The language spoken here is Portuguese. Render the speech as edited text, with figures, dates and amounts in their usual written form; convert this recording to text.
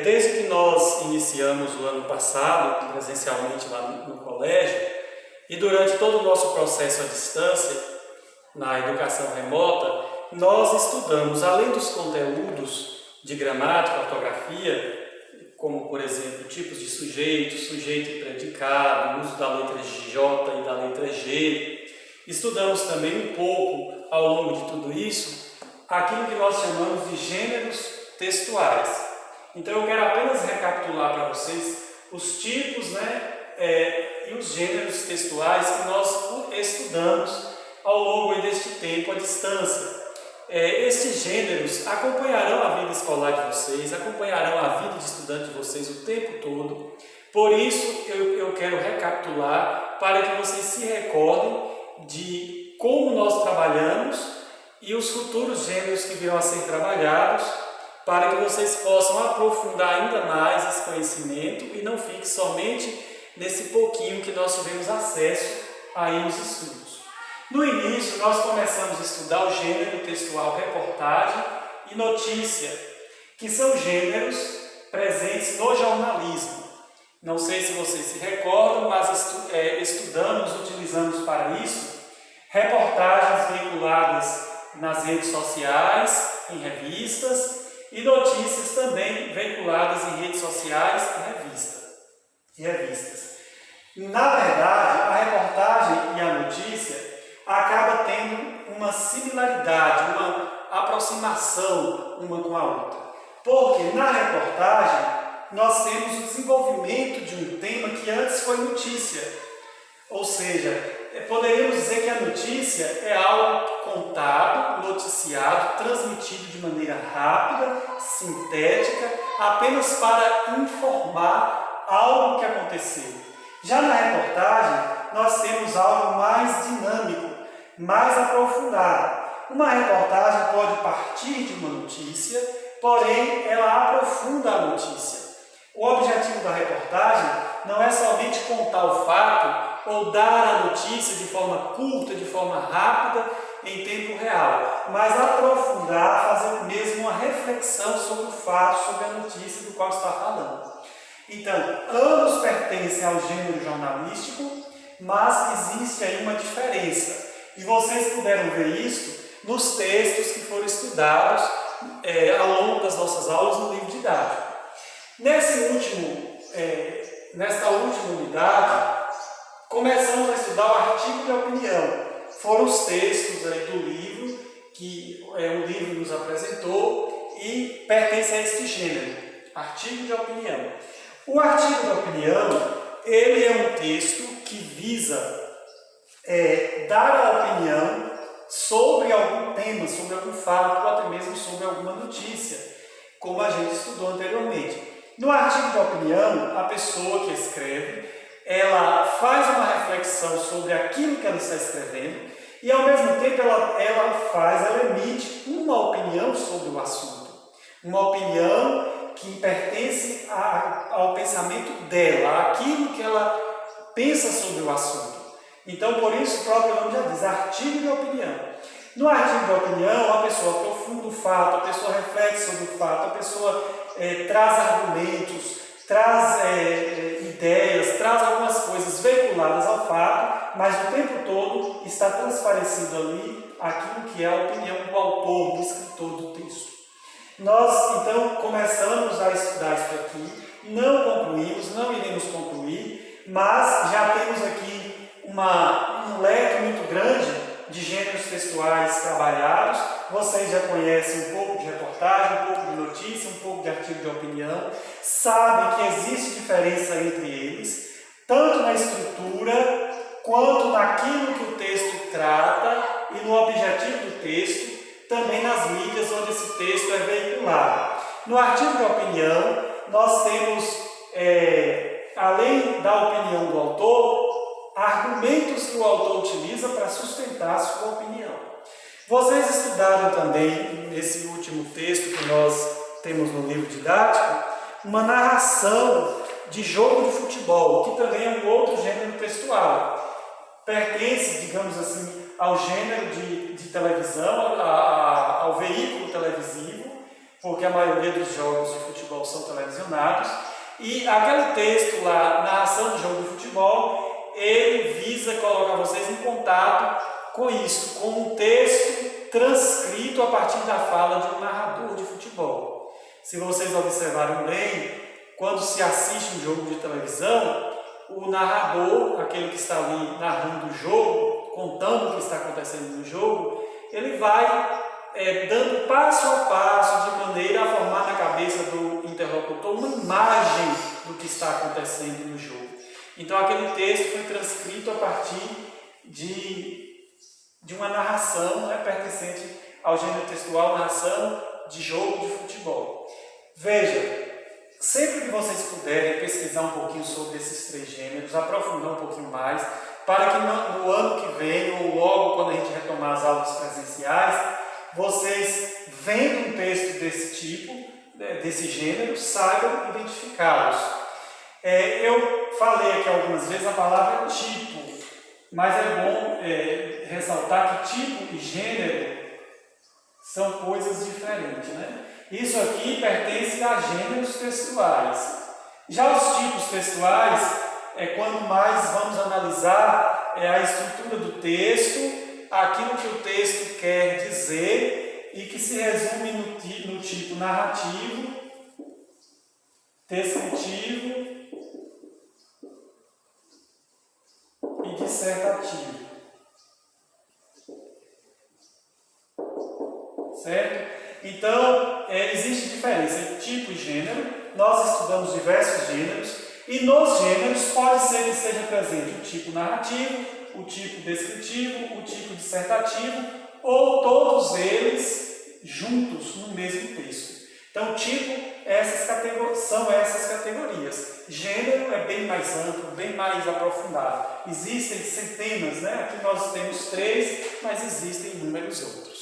Desde que nós iniciamos o ano passado, presencialmente lá no colégio, e durante todo o nosso processo à distância, na educação remota, nós estudamos, além dos conteúdos de gramática, ortografia, como, por exemplo, tipos de sujeito, sujeito e predicado, uso da letra J e da letra G. Estudamos também um pouco, ao longo de tudo isso, aquilo que nós chamamos de gêneros textuais. Então, eu quero apenas recapitular para vocês os tipos, e os gêneros textuais que nós estudamos ao longo deste tempo à distância. Estes gêneros acompanharão a vida escolar de vocês, acompanharão a vida de estudante de vocês o tempo todo. Por isso, eu quero recapitular para que vocês se recordem de como nós trabalhamos e os futuros gêneros que virão a ser trabalhados, para que vocês possam aprofundar ainda mais esse conhecimento e não fique somente nesse pouquinho que nós tivemos acesso aí nos estudos. No início, nós começamos a estudar o gênero textual reportagem e notícia, que são gêneros presentes no jornalismo. Não sei se vocês se recordam, mas utilizamos para isso reportagens vinculadas nas redes sociais, em revistas, e notícias também vinculadas em redes sociais e revistas. Na verdade, a reportagem e a notícia acaba tendo uma similaridade, uma aproximação uma com a outra. Porque na reportagem nós temos o desenvolvimento de um tema que antes foi notícia. Ou seja, poderíamos dizer que a notícia é algo contado, noticiado, transmitido de maneira rápida, sintética, apenas para informar algo que aconteceu. Já na reportagem, nós temos algo mais dinâmico, mais aprofundado. Uma reportagem pode partir de uma notícia, porém ela aprofunda a notícia. O objetivo da reportagem não é somente contar o fato ou dar a notícia de forma curta, de forma rápida, em tempo real, mas aprofundar, fazer mesmo uma reflexão sobre o fato, sobre a notícia do qual está falando. Então, ambos pertencem ao gênero jornalístico, mas existe aí uma diferença. E vocês puderam ver isso nos textos que foram estudados ao longo das nossas aulas no livro didático. Nesta última unidade, começamos a estudar o artigo de opinião. Foram os textos aí do livro, que o livro nos apresentou e pertence a este gênero, artigo de opinião. O artigo de opinião, ele é um texto que visa dar a opinião sobre algum tema, sobre algum fato, ou até mesmo sobre alguma notícia, como a gente estudou anteriormente. No artigo de opinião, a pessoa que escreve, ela faz uma reflexão sobre aquilo que ela está escrevendo e, ao mesmo tempo, ela emite uma opinião sobre o assunto. Uma opinião que pertence ao pensamento dela, àquilo que ela pensa sobre o assunto. Então, por isso, o próprio nome já diz, artigo de opinião. No artigo de opinião, a pessoa aprofunda o fato, a pessoa reflete sobre o fato, a pessoa traz argumentos, traz ideias, traz algumas coisas veiculadas ao fato, mas o tempo todo está transparecido ali aquilo que é a opinião do autor, do escritor do texto. Nós, então, começamos a estudar isso aqui, não concluímos, não iremos concluir, mas já temos aqui um leque muito grande de gêneros textuais trabalhados. Vocês já conhecem um pouco de reportagem, um pouco de notícia, um pouco de artigo de opinião, sabem que existe diferença entre eles, tanto na estrutura, quanto naquilo que o texto trata e no objetivo do texto, também nas mídias onde esse texto é veiculado. No artigo de opinião, nós temos, além da opinião do autor, argumentos que o autor utiliza para sustentar a sua opinião. Vocês estudaram também, nesse último texto que nós temos no livro didático, uma narração de jogo de futebol, que também é um outro gênero textual. Pertence, digamos assim, ao gênero de televisão, ao veículo televisivo, porque a maioria dos jogos de futebol são televisionados, e aquele texto lá, narração do jogo de futebol, ele visa colocar vocês em contato com isso, com um texto transcrito a partir da fala de um narrador de futebol. Se vocês observarem bem, quando se assiste um jogo de televisão, o narrador, aquele que está ali narrando o jogo, contando o que está acontecendo no jogo, ele vai dando passo a passo, de maneira a formar na cabeça do interlocutor uma imagem do que está acontecendo no jogo. Então aquele texto foi transcrito a partir de uma narração, pertencente ao gênero textual, narração de jogo de futebol. Veja, sempre que vocês puderem pesquisar um pouquinho sobre esses 3 gêneros, aprofundar um pouquinho mais, para que no ano que vem, ou logo quando a gente retomar as aulas presenciais, vocês, vendo um texto desse tipo, desse gênero, saibam identificá-los. Eu falei aqui algumas vezes a palavra tipo, mas é bom ressaltar que tipo e gênero são coisas diferentes, né? Isso aqui pertence a gêneros textuais. Já os tipos textuais quando mais vamos analisar a estrutura do texto, aquilo que o texto quer dizer e que se resume no tipo narrativo, descritivo e dissertativo. Certo? Então, existe diferença entre tipo e gênero. Nós estudamos diversos gêneros e nos gêneros pode ser que esteja presente o tipo narrativo, o tipo descritivo, o tipo dissertativo ou todos eles juntos no mesmo texto. Então, tipo, são essas categorias. Gênero é bem mais amplo, bem mais aprofundado. Existem centenas, Aqui nós temos 3, mas existem inúmeros outros.